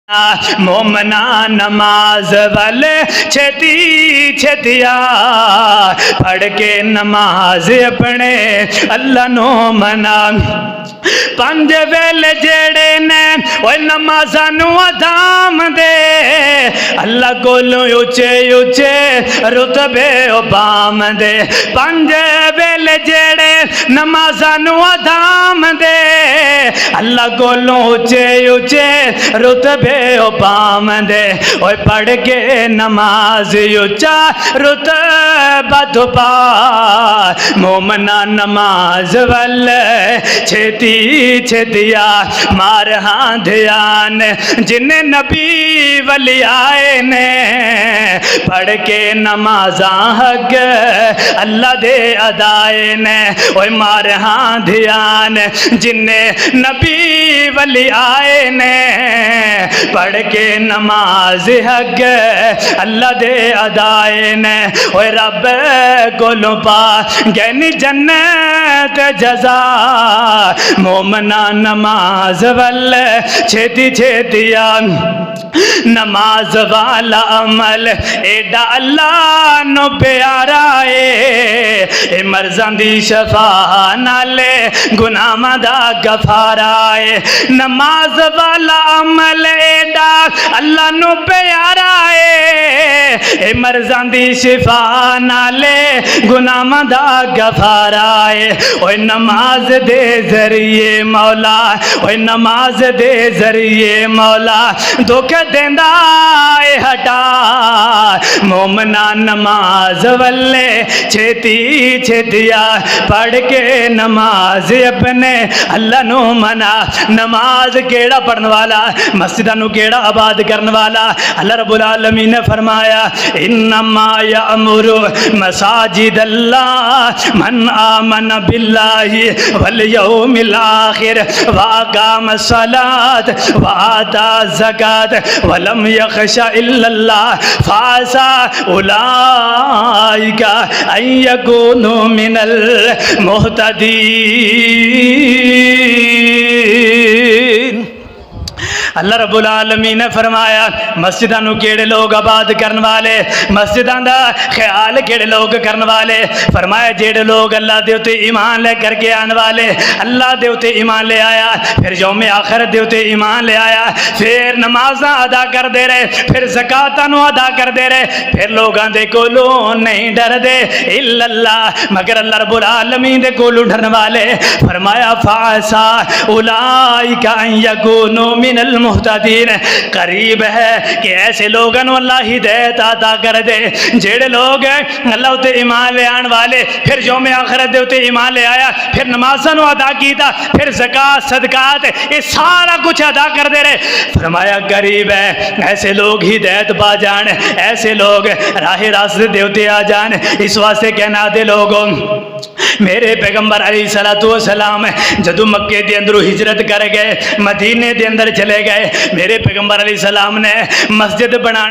مومنا نماز والے چھتی چھتیا پڑھ کے نماز اپنے اللہ نو منا پنج ویلے جیڑے نے وہ نمازاں نو ادام دے اللہ کولوں اچے اچے رتبے پام دے پنج ویلے جیڑے نمازاں نو ادام دے اللہ کولوں اچے اچے رتبے پام دے اوے پڑھ کے نماز اچا رتبہ تو پا مومنا نماز والے چھتی چھتیا مار ہاں دھیان جن نبی ولی آئے نے پڑھ کے نمازاں حق اللہ دے ادائے نے اوے مار ہاں دھیان جن نبی ولی آئے نے پڑھ کے نماز حق اللہ دے ادائے نے اوے رب کولوں پا گینی جنت جزا مومنا نماز والے چھتی چھتیا نماز والا عمل ایڈا اللہ نو پیارا اے مرزاں دی شفا نالے گناہاں دا غفارا اے نماز والا عمل ایڈا اللہ نو پیارا اے مرزاں دی شفا نالے گناہاں دا غفارا اے اوے نماز دے ذریعے مولا اوے نماز دے ذریعے مولا دکھ دیندا اے ہٹا مومنا نماز والے چھتی چھتیا پڑھ کے نماز اپنے اللہ نو منا نماز کیڑا پڑھن والا مسجداں نو کیڑا آباد کرن والا اللہ رب العالمین نے فرمایا انما یامر مساجد اللہ من آمن باللہ والیوم الآخر واقام الصلاة وآتا الزکاة ولم یخش الا اللہ فعسى اولئک ان یکونوا من المہتدین اللہ رب العالمین نے فرمایا مسجداں نو کیڑے لوگ آباد کرن والے مسجداں دا خیال کیڑے لوگ کرن والے فرمایا جیڑے لوگ اللہ دے اوتے ایمان لے کر کے آن والے اللہ دے اوتے ایمان لے آیا پھر یوم آخرت دے اوتے ایمان لے آیا پھر نمازاں ادا کر دے رہے پھر زکاتاں نو ادا کر دے رہے پھر لوگاں دے کولوں نہیں ڈر دے الا اللہ مگر اللہ رب العالمین دے کولوں ڈرن والے فرمایا فعسى اولئک ان یکونوا من المہتدین قریب ہے کہ ایسے لوگوں اللہ ہدایت عطا کر دے جیڑے لوگ اللہ اتے ایمان لے آن والے پھر یوم آخرت دے اتے ایمان لے آیا پھر نمازاں نو ادا کیتا پھر زکات صدقات یہ سارا کچھ ادا کر دے رہے فرمایا قریب ہے ایسے لوگ ہدایت پا جان ایسے لوگ راہ راست دے اتے آ جان اس واسطے کہنا دے لوگوں میرے پیغمبر علیہ السلام جدو مکے دے اندروں ہجرت کر گئے مدینے دے اندر چلے گئے میرے پیغمبر علیہ السلام نے مسجد بنا